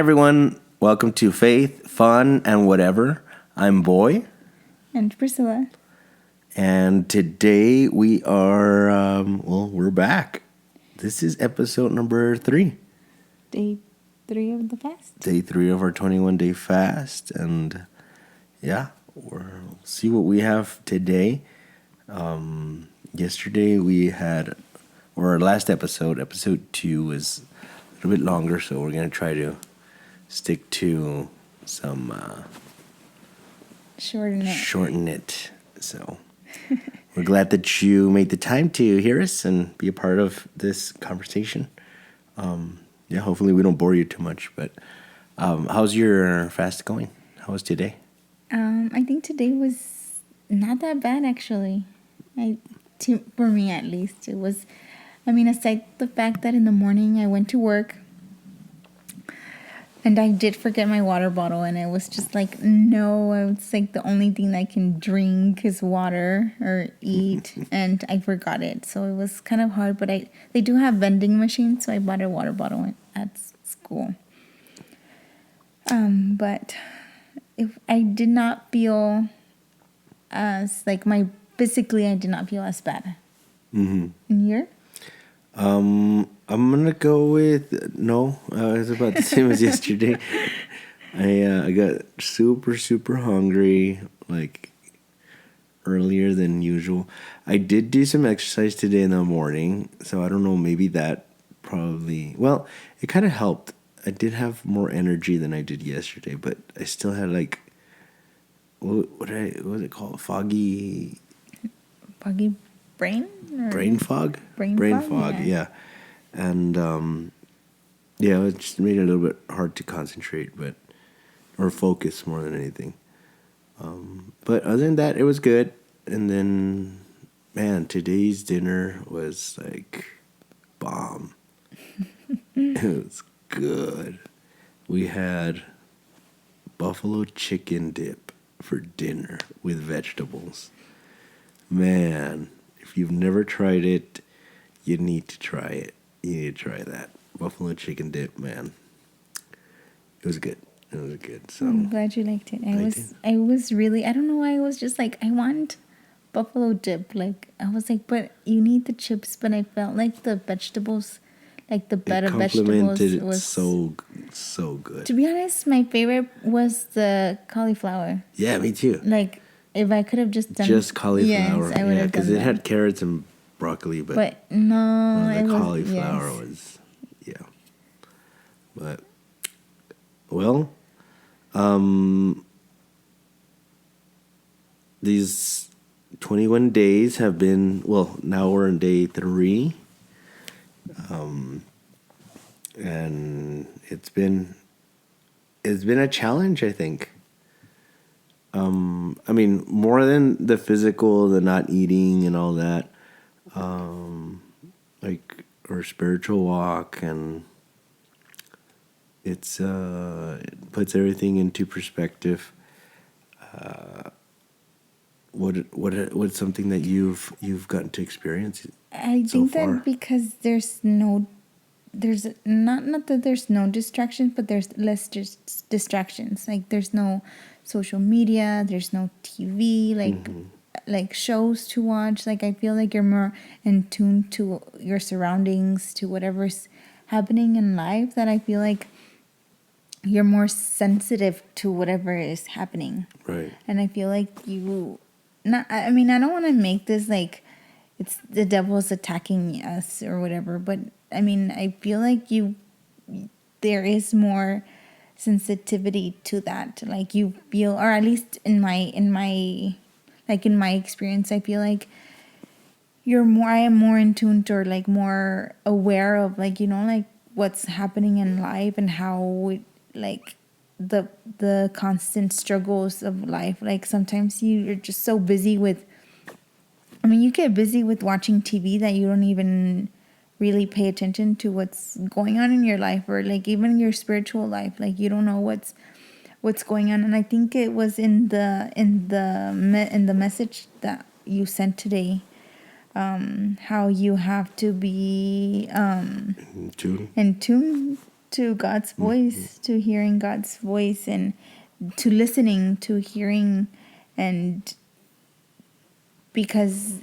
everyone. Welcome to Faith, Fun, and Whatever. I'm Boy. And Priscilla. And today we are, we're back. This is episode number 3. Day 3 of the fast. Day 3 of our 21-day fast. And we'll see what we have today. Yesterday we had, or our last episode 2, was a little bit longer, so we're going to try to stick to some shorten it. So we're glad that you made the time to hear us and be a part of this conversation. Hopefully we don't bore you too much, but how's your fast going? How was today? I think today was not that bad, actually. For me at least. It was, aside the fact that in the morning I went to work and I did forget my water bottle, and it was just like, no, it's like the only thing I can drink is water or eat, and I forgot it. So it was kind of hard, but they do have vending machines, so I bought a water bottle at school. But if I did not feel as, physically I did not feel as bad. Mm-hmm. And you? I'm gonna go with no. It's about the same as yesterday. I got super hungry, like earlier than usual. I did do some exercise today in the morning, so I don't know. Maybe that probably it kind of helped. I did have more energy than I did yesterday, but I still had what was it called? Foggy brain? Brain fog? Brain fog, yeah. And, it just made it a little bit hard to concentrate, or focus more than anything. But other than that, it was good. And then, man, today's dinner was bomb. It was good. We had buffalo chicken dip for dinner with vegetables. Man, if you've never tried it, you need to try it. You need to try that. Buffalo chicken dip, man. It was good. So I'm glad you liked it. I was really, I don't know why, I was just like, I want buffalo dip. I was like, but you need the chips, but I felt like the vegetables, the bed of vegetables was so good. To be honest, my favorite was the cauliflower. Yeah, me too. If I could have just done cauliflower, yes, I would have done because it had carrots and broccoli, but no, the cauliflower was But these 21 days have been now we're in day 3, and it's been a challenge, I think. More than the physical, the not eating and all that, or spiritual walk, and it puts everything into perspective. What's something that you've gotten to experience? I think that because there's not that there's no distractions, but there's less distractions. There's no social media, there's no TV, shows to watch. I feel like you're more in tune to your surroundings, to whatever's happening in life, that I feel like you're more sensitive to whatever is happening. Right. And I feel like I don't want to make this it's the devil's attacking us or whatever, but I feel like there is more sensitivity to that. You feel, or at least in my experience, I feel like I am more in tune to, or more aware of what's happening in life, and how the constant struggles of life. Sometimes you're just so busy with, you get busy with watching TV that you don't even really pay attention to what's going on in your life, or even your spiritual life. You don't know what's going on. And I think it was in the message that you sent today, how you have to be in tune to God's voice, to hearing God's voice, and to listening to hearing, and because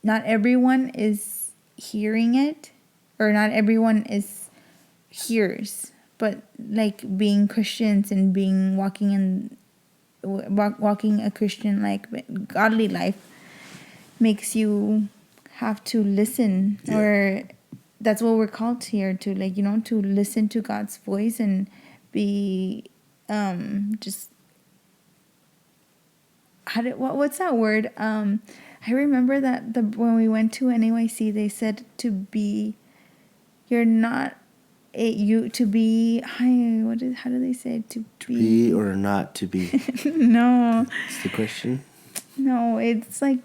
not everyone is hearing it, or not everyone is hears, but like being Christians and being walking a Christian like godly life makes you have to listen, or that's what we're called here to, like, to listen to God's voice and be just what's that word? I remember that when we went to NAYC, they said to be, you're not to be, how do they say it? To be or not to be? No. That's the question. No, it's like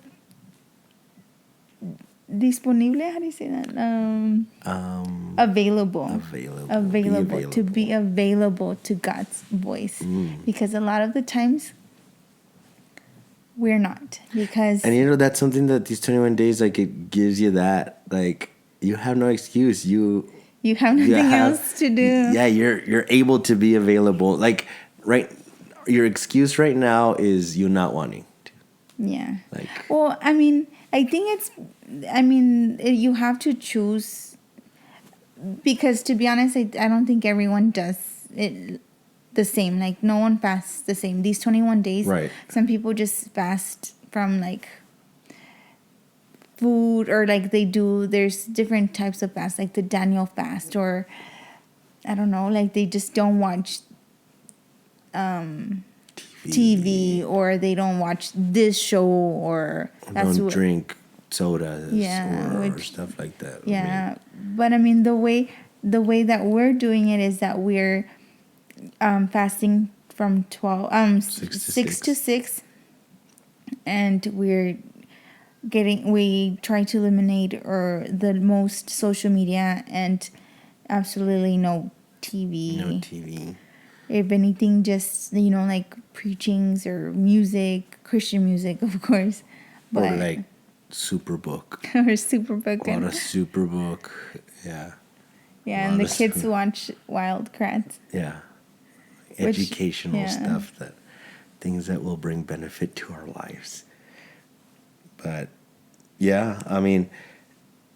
disponible. How do you say that? Available. To be available to God's voice, because a lot of the times we're not, because and that's something that these 21 days, like, it gives you that, like, you have no excuse. You have nothing else to do. Yeah, you're able to be available. Like, your excuse right now is you not wanting to. Yeah. Like, well, I mean, you have to choose, because to be honest, I don't think everyone does it the same. Like, no one fasts the same. These 21 days, right. Some people just fast from, like, food, or like there's different types of fast, like the Daniel fast, or I don't know, like they just don't watch TV, or they don't watch this show, or don't drink sodas, or stuff like that. Yeah, but I mean, the way that we're doing it is that we're fasting from 6 to 6, and we try to eliminate the most social media, and absolutely no TV. No TV. If anything, just, like preachings or music, Christian music, of course. Or like Superbook. Or Superbook. A lot of Superbook. Yeah. Yeah, and the kids watch Wild Kratts. Yeah. Educational stuff, things that will bring benefit to our lives. But yeah, I mean,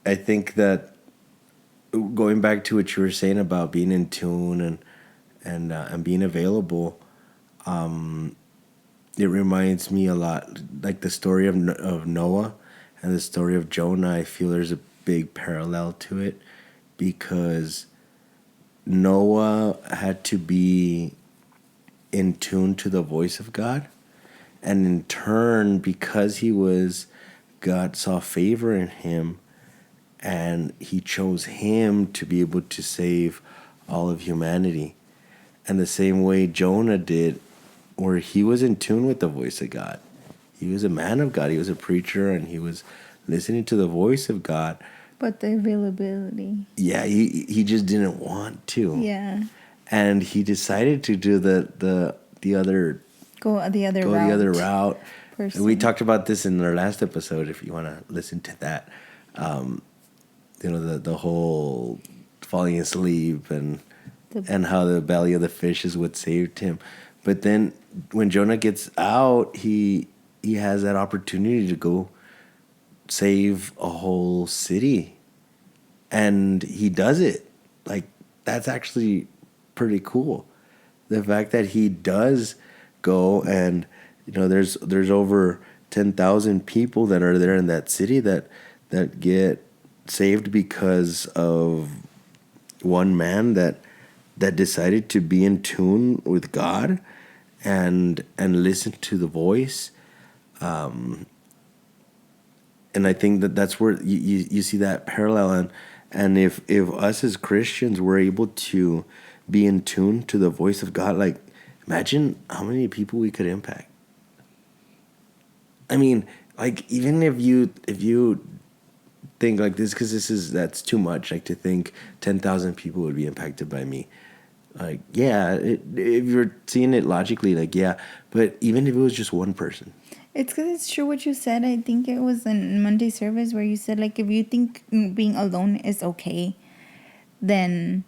I think that going back to what you were saying about being in tune and being available, it reminds me a lot, like the story of Noah and the story of Jonah. I feel there's a big parallel to it, because Noah had to be in tune to the voice of God, and in turn, because God saw favor in him, and he chose him to be able to save all of humanity. And the same way Jonah did, where he was in tune with the voice of God. He was a man of God. He was a preacher, and he was listening to the voice of God. But the availability. Yeah, he just didn't want to. Yeah. And he decided to do the other route. And we talked about this in our last episode, if you want to listen to that. The whole falling asleep and how the belly of the fish is what saved him. But then when Jonah gets out, he has that opportunity to go save a whole city. And he does it. Like, that's actually pretty cool. The fact that he does go, and there's over 10,000 people that are there in that city that get saved because of one man that decided to be in tune with God and listen to the voice. And I think that's where you see that parallel. And if us as Christians were able to be in tune to the voice of God, like, imagine how many people we could impact. I mean, like, even if you think like this, because that's too much, like, to think 10,000 people would be impacted by me. Like, yeah, if you're seeing it logically, like, yeah, but even if it was just one person. It's because it's true what you said. I think it was in Monday service where you said, like, if you think being alone is okay, then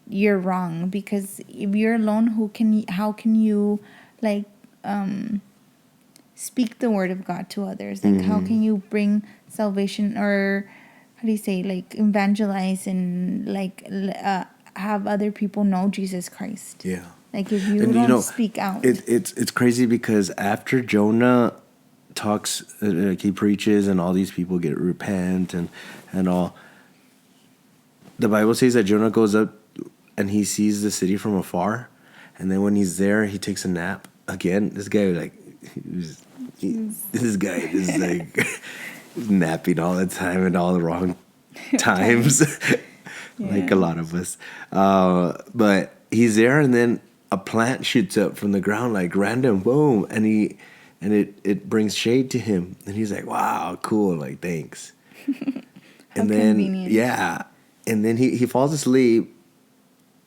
you're wrong, because if you're alone, how can you like speak the word of God to others? Like how can you bring salvation, or how do you say, like evangelize and like have other people know Jesus Christ? Yeah. Like if you And don't speak out. it's crazy because after Jonah talks, like he preaches, and all these people get repent and all. The Bible says that Jonah goes up and he sees the city from afar, and then when he's there, he takes a nap. Again, this guy like this guy is like napping all the time and all the wrong times, like a lot of us. But he's there, and then a plant shoots up from the ground, like random, boom, and it brings shade to him, and he's like, "Wow, cool, like thanks." How And then convenient. yeah, and then he falls asleep,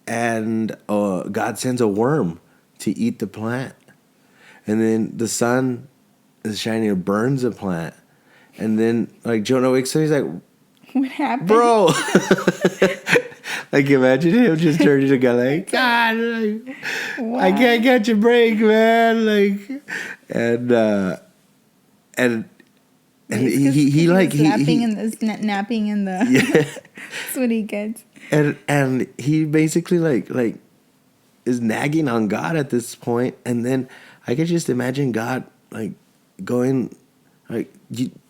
and God sends a worm to eat the plant, and then the sun is shining and burns the plant, and then like Jonah wakes up, he's like, What happened? bro. Like imagine him just turning to God like, God, like, I can't catch a break, man. Like, and he like napping he in the napping in the yeah. that's what he gets. And he basically like is nagging on God at this point, and then I could just imagine God like going like,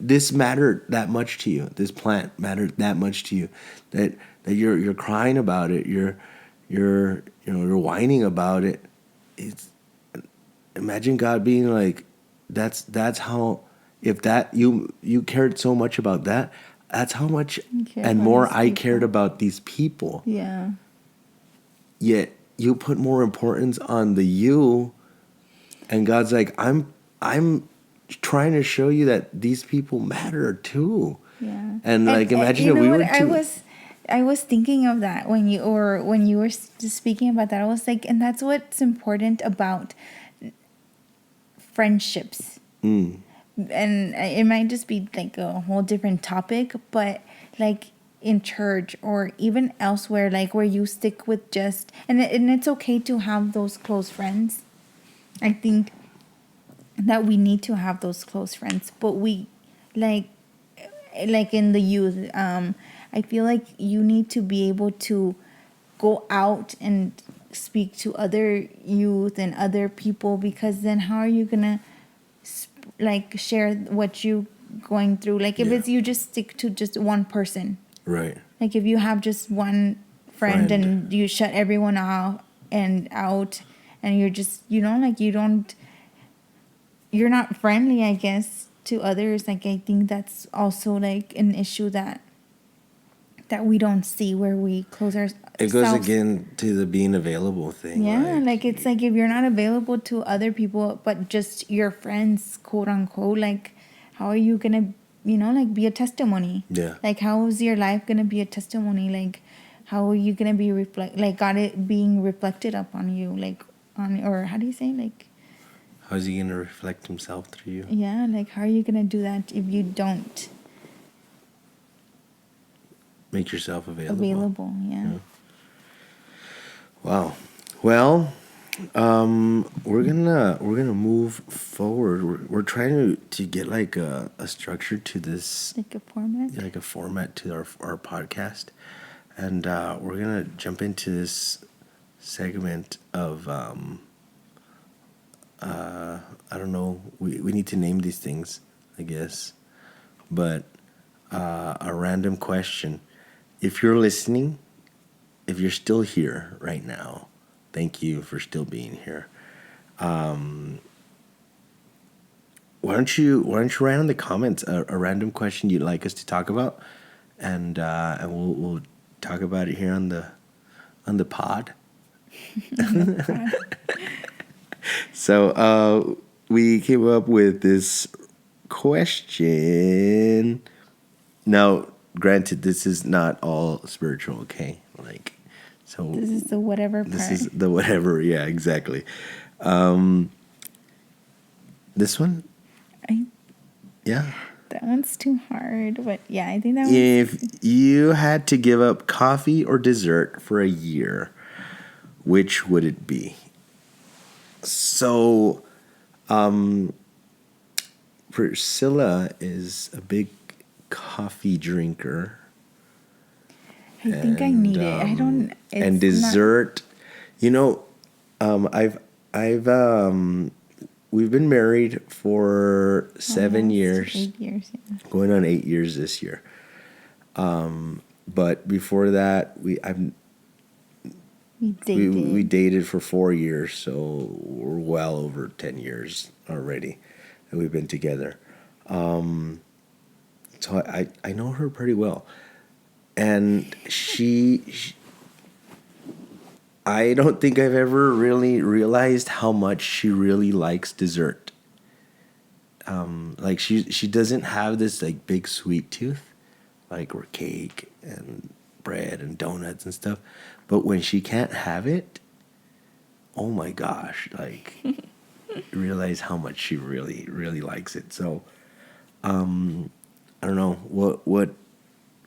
this mattered that much to you. This plant mattered that much to you that you're crying about it. You're whining about it. It's imagine God being like, that's how, if that you cared so much about that, that's how much care and about more these I people. cared about these people. Yeah. Yet you put more importance on the you, and God's like, I'm trying to show you that these people matter too. Yeah. And like imagine you if know we what? were to I was thinking of that when you were just speaking about that. I was like, and that's what's important about friendships. And it might just be like a whole different topic, but like in church or even elsewhere, like where you stick with just, and it's okay to have those close friends. I think that we need to have those close friends, but we like in the youth, I feel like you need to be able to go out and speak to other youth and other people, because then how are you gonna like share what you going through? Like if Yeah. it's you just stick to just one person, right. like if you have just one friend and you shut everyone out and you're just, like you're not friendly, I guess, to others. Like I think that's also like an issue that we don't see, where we close ourselves. It goes again to the being available thing. Yeah, like it's like if you're not available to other people, but just your friends, quote unquote, like how are you gonna, like be a testimony? Yeah. Like how is your life gonna be a testimony? Like how are you gonna be like God it being reflected upon you, like or how do you say, like how's he gonna reflect himself through you? Yeah, like how are you gonna do that if you don't make yourself available? Yeah. Wow. Well, we're gonna move forward. We're trying to get like a structure to this, like a format to our podcast, and we're gonna jump into this segment of I don't know. We need to name these things, I guess, but a random question. If you're listening, if you're still here right now, thank you for still being here. Why don't you write in the comments a random question you'd like us to talk about, and we'll talk about it here on the pod. So we came up with this question. Now, granted, this is not all spiritual, okay? Like, so this is the whatever part. This is the whatever, yeah, exactly. This one? Yeah. That one's too hard, but yeah, I think that If you had to give up coffee or dessert for a year, which would it be? So, Priscilla is a big coffee drinker. I think I need it. I don't. It's And dessert. You know, I've we've been married for 7 years. 8 years. Yeah. Going on 8 years this year. But before that, we dated for 4 years, so we're well over 10 years already that we've been together. So I know her pretty well, and she I don't think I've ever really realized how much she really likes dessert. Like she doesn't have this like big sweet tooth, like or cake and bread and donuts and stuff. But when she can't have it, oh my gosh, like realize how much she really, really likes it. So I don't know,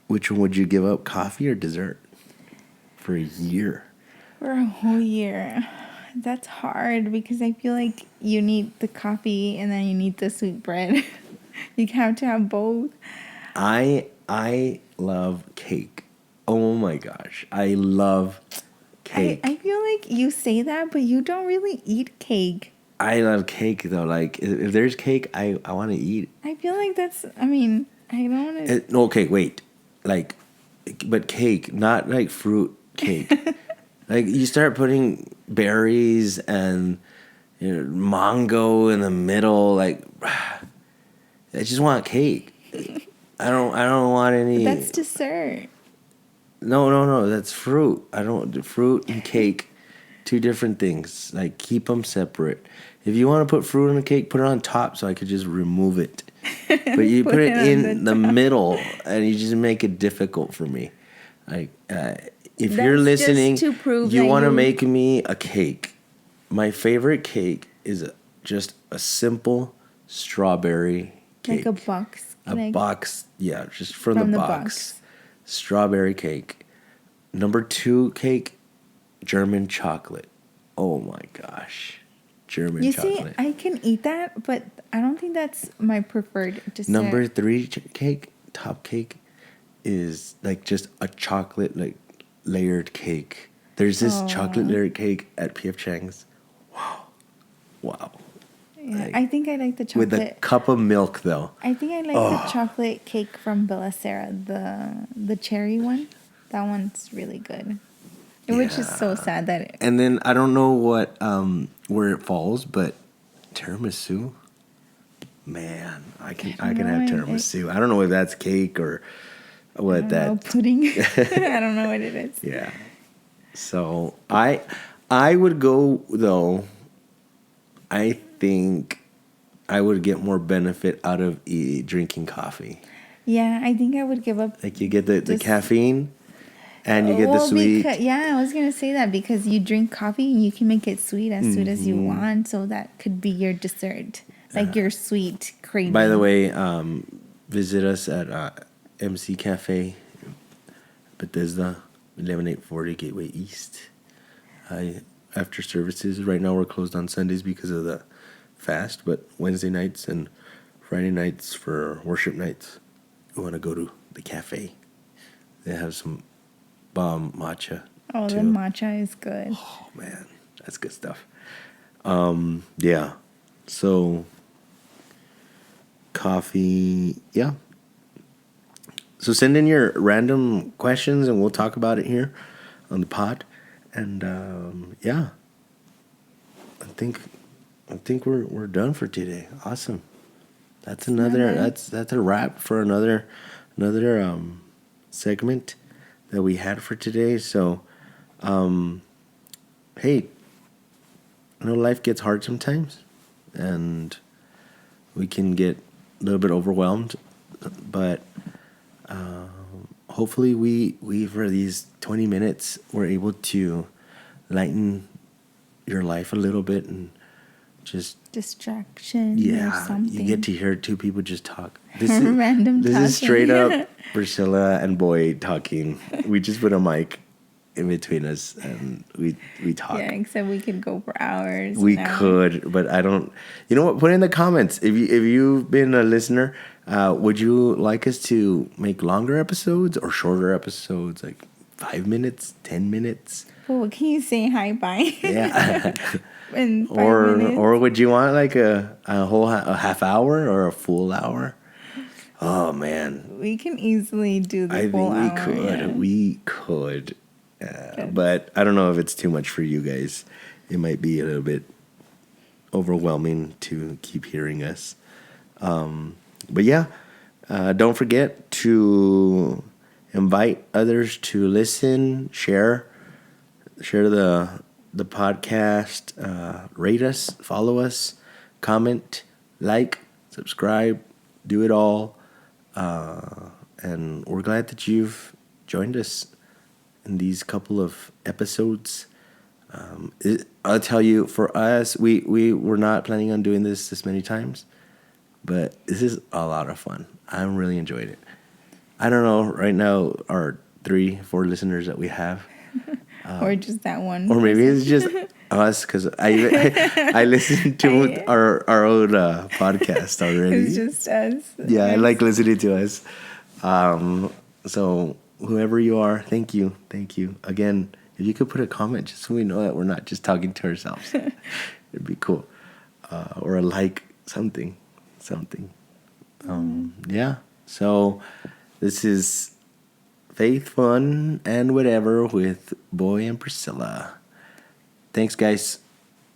which one would you give up, coffee or dessert for a year? For a whole year. That's hard because I feel like you need the coffee and then you need the sweet bread. You have to have both. I love cake. Oh my gosh, I love cake. I feel like you say that, but you don't really eat cake. I love cake though. Like if there's cake, I want to eat. I feel like that's. I mean, I don't want to. Okay, wait. Like, but cake, not like fruit cake. Like you start putting berries and mango in the middle. Like, I just want cake. I don't want any. But that's dessert. No. That's fruit. I don't fruit and cake, two different things. Like keep them separate. If you want to put fruit on the cake, put it on top so I could just remove it. But you put it in the middle, and you just make it difficult for me. Like if you're listening, just to prove you that want to make me a cake. My favorite cake is just a simple strawberry cake. Like a box. A box, yeah, just from the box. Strawberry cake. Number 2 cake, German chocolate. Oh my gosh. German chocolate. You see, I can eat that, but I don't think that's my preferred dessert. Number 3 cake, top cake, is like just a chocolate like layered cake. There's this chocolate layered cake at P.F. Chang's. Wow. Yeah, Like, I think I like the chocolate. with a cup of milk though. I think I like the chocolate cake from Bella Sera, the cherry one. That one's really good. Which is so sad that. And then I don't know what where it falls, but tiramisu. Man, I can have tiramisu. I don't know if that's cake or what that pudding. I don't know what it is. Yeah. So I would go though. I think I would get more benefit out of drinking coffee. Yeah, I think I would give up. Like you get the caffeine. And you get the sweet. I was going to say that because you drink coffee and you can make it sweet as sweet as you want. So that could be your dessert, like your sweet craving. By the way, visit us at MC Cafe, Bethesda, 11840 Gateway East. After services, right now we're closed on Sundays because of the fast, but Wednesday nights and Friday nights for worship nights, you want to go to the cafe. They have some bomb matcha. Oh, too. the matcha is good. Oh man, that's good stuff. Yeah. So coffee, yeah. So send in your random questions and we'll talk about it here on the pod. And yeah. I think we're done for today. Awesome. That's that's a wrap for another segment that we had for today. So, hey, I know life gets hard sometimes, and we can get a little bit overwhelmed, but hopefully we for these 20 minutes we're able to lighten your life a little bit and just distraction or something. You get to hear two people just talk. This Random this talking. is straight up Priscilla and Boyd talking. We just put a mic in between us, and we talk. Yeah, except we could go for hours. We and hours. could, but I don't. You know what? Put in the comments if you've been a listener. Would you like us to make longer episodes or shorter episodes, like 5 minutes, 10 minutes? Well, what can you say? Hi, bye. Yeah. In 5 minutes. Or would you want like a whole a half hour or a full hour? Oh man, We can easily do the I full think we hour. could. Yeah. We could. But I don't know if it's too much for you guys. It might be a little bit overwhelming to keep hearing us. But yeah, don't forget to invite others to listen, share the podcast, rate us, follow us, comment, like, subscribe, do it all. And we're glad that you've joined us in these couple of episodes. I'll tell you, for us, we were not planning on doing this many times, but this is a lot of fun. I'm really enjoying it. I don't know right now our 3-4 listeners that we have, or just that one. or maybe it's just us because I listened to our own podcast already. It's just us. Yeah, I like listening to us. So whoever you are, thank you again. If you could put a comment, just so we know that we're not just talking to ourselves, it'd be cool. Or a like, something. Yeah. So this is Faith, Fun, and Whatever with Boy and Priscilla. Thanks, guys.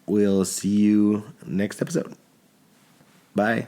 We'll see you next episode. Bye.